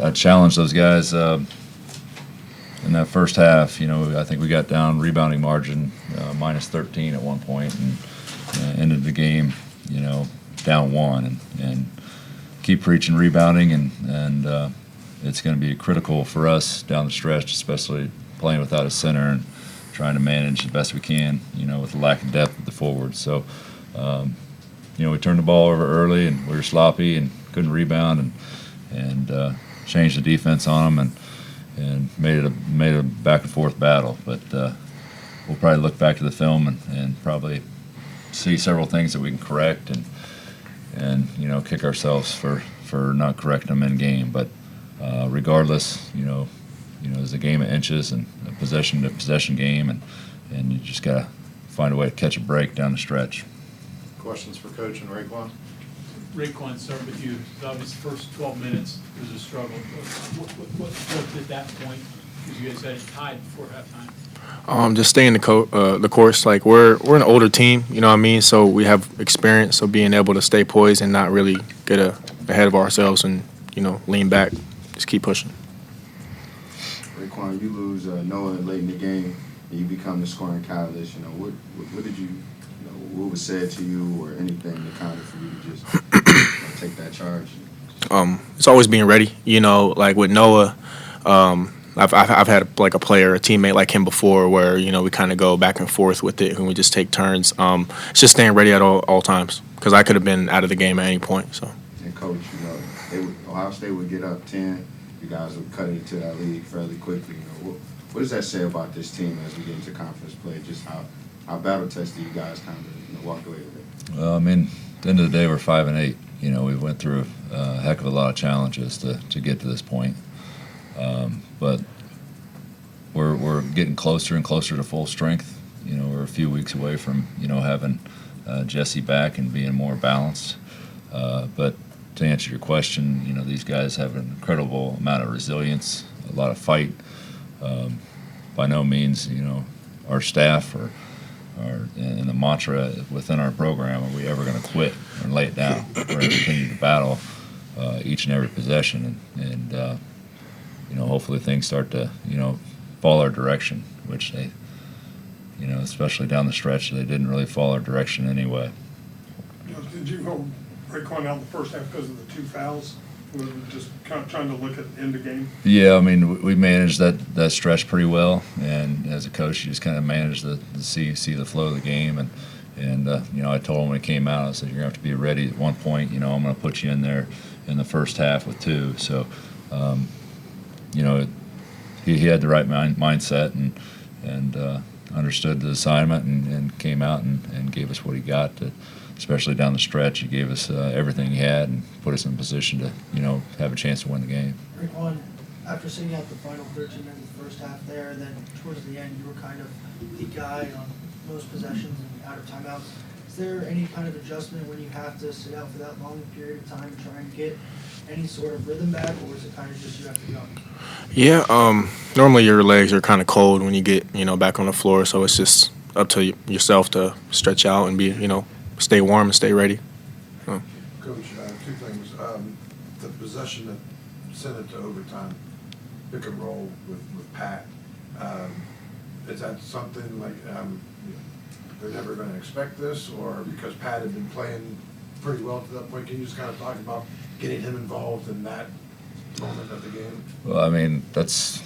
I challenged those guys in that first half. I think we got down rebounding margin minus 13 at one point, and ended the game, down 1, and keep preaching rebounding, and it's going to be critical for us down the stretch, especially playing without a center and trying to manage the best we can, with the lack of depth at the forward. So, we turned the ball over early, and we were sloppy and couldn't rebound, and changed the defense on them, and made it a back and forth battle. But we'll probably look back to the film and probably see several things that we can correct, and kick ourselves for not correcting them in game. But regardless, it's a game of inches and a possession to possession game, and you just gotta find a way to catch a break down the stretch. Questions for Coach and RaeQuan? RaeQuan, start with you. Obviously, first 12 minutes was a struggle. What did that point? Because you guys had it tied before halftime. Just staying the course. Like we're an older team, you know what I mean. So we have experience. So being able to stay poised and not really get ahead of ourselves, and lean back, just keep pushing. RaeQuan, you lose Noah late in the game, and you become the scoring catalyst. What did you? What was said to you, or anything that kind of for you to just take that charge? It's always being ready. Like with Noah, I've had like a player, a teammate like him before, where we kind of go back and forth with it, and we just take turns. It's just staying ready at all times, because I could have been out of the game at any point. So. And Coach, Ohio State would get up 10. You guys would cut into that lead fairly quickly. What does that say about this team as we get into conference play? Just how battle tested you guys kind of walked away with it? Well, at the end of the day, we're 5-8. We went through a heck of a lot of challenges to get to this point. But we're getting closer and closer to full strength. We're a few weeks away from having Jesse back and being more balanced. But to answer your question, these guys have an incredible amount of resilience, a lot of fight. By no means, our staff or and the mantra within our program, are we ever going to quit or lay it down? We're going to continue to battle each and every possession, and hopefully things start to fall our direction, which they, especially down the stretch, they didn't really fall our direction anyway. Did you hold RaeQuan out in the first half because of the 2 fouls? We were just kind of trying to look at the end of the game. Yeah, we managed that stretch pretty well, and as a coach, you just kind of manage to see the flow of the game, and I told him when he came out, I said, you're going to have to be ready at one point. I'm going to put you in there in the first half with 2. So, he had the right mindset and understood the assignment and came out and gave us what he got. Especially down the stretch, he gave us everything he had and put us in a position to, have a chance to win the game. RaeQuan, after sitting out the final 13 minutes of the first half there, then towards the end, you were kind of the guy on most possessions and out of timeouts. Is there any kind of adjustment when you have to sit out for that long period of time, try and get any sort of rhythm back, or is it kind of just you have to go? Yeah, normally your legs are kind of cold when you get, back on the floor, so it's just up to yourself to stretch out and be, stay warm and stay ready. Coach, 2 things. The possession that sent it to overtime, pick and roll with Pat, is that something like they're never going to expect this, or because Pat had been playing pretty well to that point? Can you just kind of talk about getting him involved in that moment of the game? Well, that's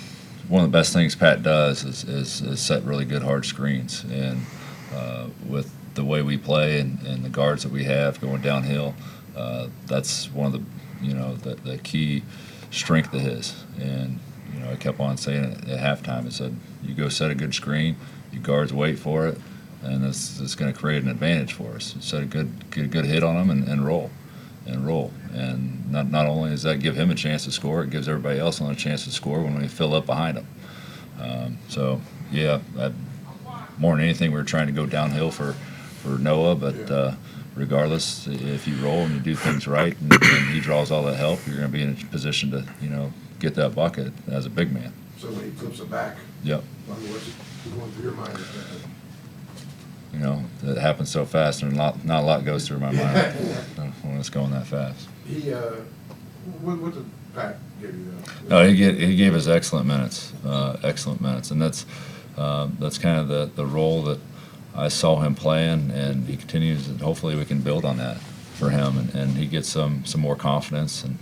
one of the best things Pat does is set really good hard screens, and with the way we play and the guards that we have going downhill, that's one of the key strength of his. And I kept on saying it at halftime. I said, you go set a good screen, you guards wait for it, and it's going to create an advantage for us. Set a good hit on them and roll. And not only does that give him a chance to score, it gives everybody else a chance to score when we fill up behind them. So yeah, more than anything, we're trying to go downhill for Noah, but regardless, if you roll and you do things right and he draws all that help, you're going to be in a position to get that bucket as a big man. So when he flips it back, yep. What's going through your mind? It happens so fast, and not a lot goes through my mind when it's going that fast. He What did Pat give you though? No, he gave us excellent minutes, and that's kind of the role that I saw him playing, and he continues. And hopefully, we can build on that for him, and he gets some more confidence. And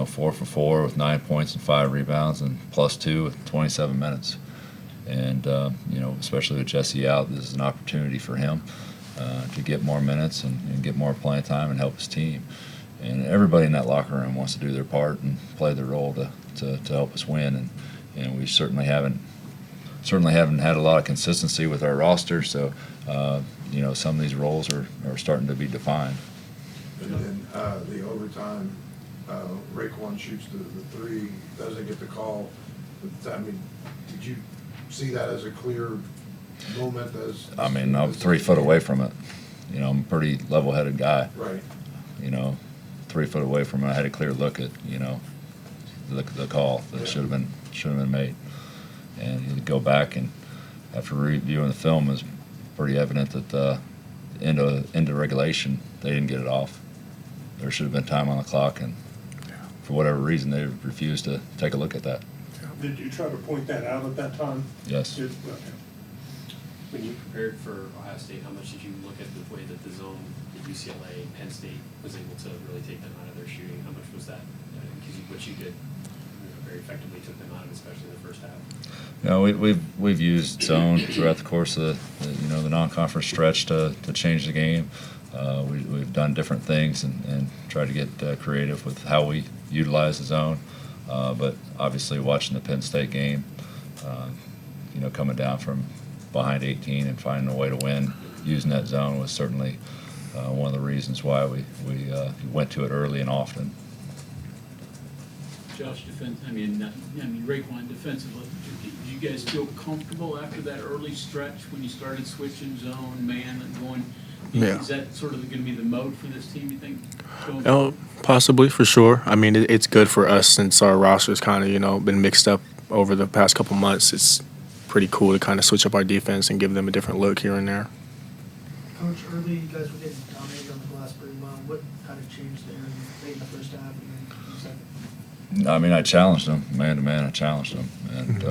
4 for 4 with 9 points and 5 rebounds, and +2 with 27 minutes. And especially with Jesse out, this is an opportunity for him to get more minutes and get more playing time and help his team. And everybody in that locker room wants to do their part and play their role to help us win. And we certainly haven't had a lot of consistency with our roster. So some of these roles are starting to be defined. And then the overtime, RaeQuan shoots the 3, doesn't get the call. But, I mean, did you see that as a clear moment? I mean, I'm 3 foot away from it. I'm a pretty level-headed guy. Right. 3 foot away from it, I had a clear look at the call that should have been made. And you go back, and after reviewing the film, it was pretty evident that into regulation they didn't get it off. There should have been time on the clock, and for whatever reason they refused to take a look at that. Did you try to point that out at that time? Yes. Okay. When you prepared for Ohio State, how much did you look at the way that the zone that UCLA, Penn State was able to really take them out of their shooting? How much was that? Because what you did very effectively took them out of, especially in the first half. We've used zone throughout the course of the non-conference stretch to change the game. We've done different things and tried to get creative with how we utilize the zone. But obviously, watching the Penn State game, coming down from behind 18 and finding a way to win using that zone was certainly one of the reasons why we went to it early and often. Josh, RaeQuan defensively, did you guys feel comfortable after that early stretch when you started switching zone, man, and going? Yeah. Is that sort of going to be the mode for this team, you think? Possibly, for sure. I mean, it's good for us since our roster's kind of, been mixed up over the past couple months. It's pretty cool to kind of switch up our defense and give them a different look here and there. Coach, early you guys were getting dominated on the glass pretty well. What kind of changed there late in the first half and then in the second? I mean, I challenged them man to man. I challenged them, and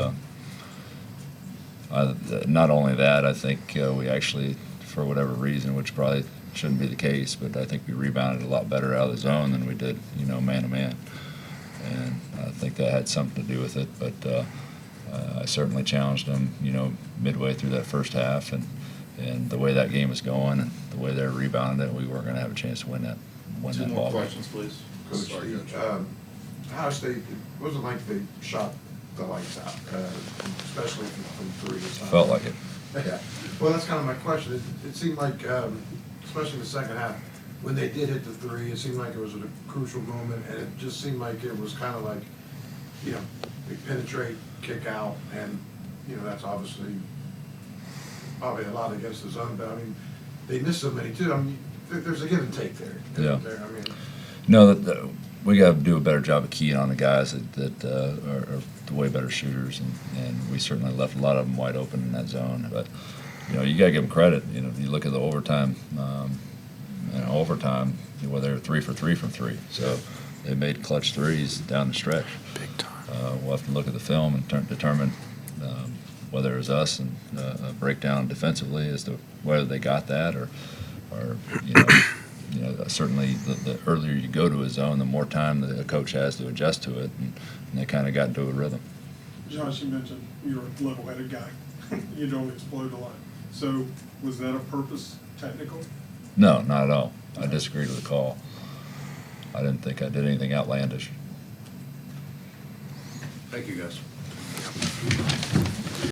not only that, I think we actually, for whatever reason, which probably shouldn't be the case, but I think we rebounded a lot better out of the zone than we did, man to man, and I think that had something to do with it. But I certainly challenged them, midway through that first half, and the way that game was going and the way they rebounded it, we weren't going to have a chance to win that Two more ball game. questions, please. Coach, Sorry, Coach. Ohio State, what was it like they shot the lights out, especially from 3 this time? Felt like it. Yeah. Well, that's kind of my question. It seemed like, especially in the second half, when they did hit the 3, it seemed like it was at a crucial moment, and it just seemed like it was kind of like, they penetrate, kick out, and, that's obviously probably a lot against the zone, but I mean, they missed so many too. I mean, there's a give and take there. Yeah. I mean, No, we got to do a better job of keying on the guys that are the way better shooters, and we certainly left a lot of them wide open in that zone. But you got to give them credit. You look at the overtime, where they were 3 for 3 from 3. So they made clutch threes down the stretch. Big time. We'll have to look at the film and determine whether it was us and a breakdown defensively as to whether they got that or certainly the earlier you go to a zone, the more time the coach has to adjust to it, and they kind of got into a rhythm. Josh, you mentioned you're a level-headed guy. You don't explode a lot. So was that a purpose technical? No, not at all. I disagreed with the call. I didn't think I did anything outlandish. Thank you, guys.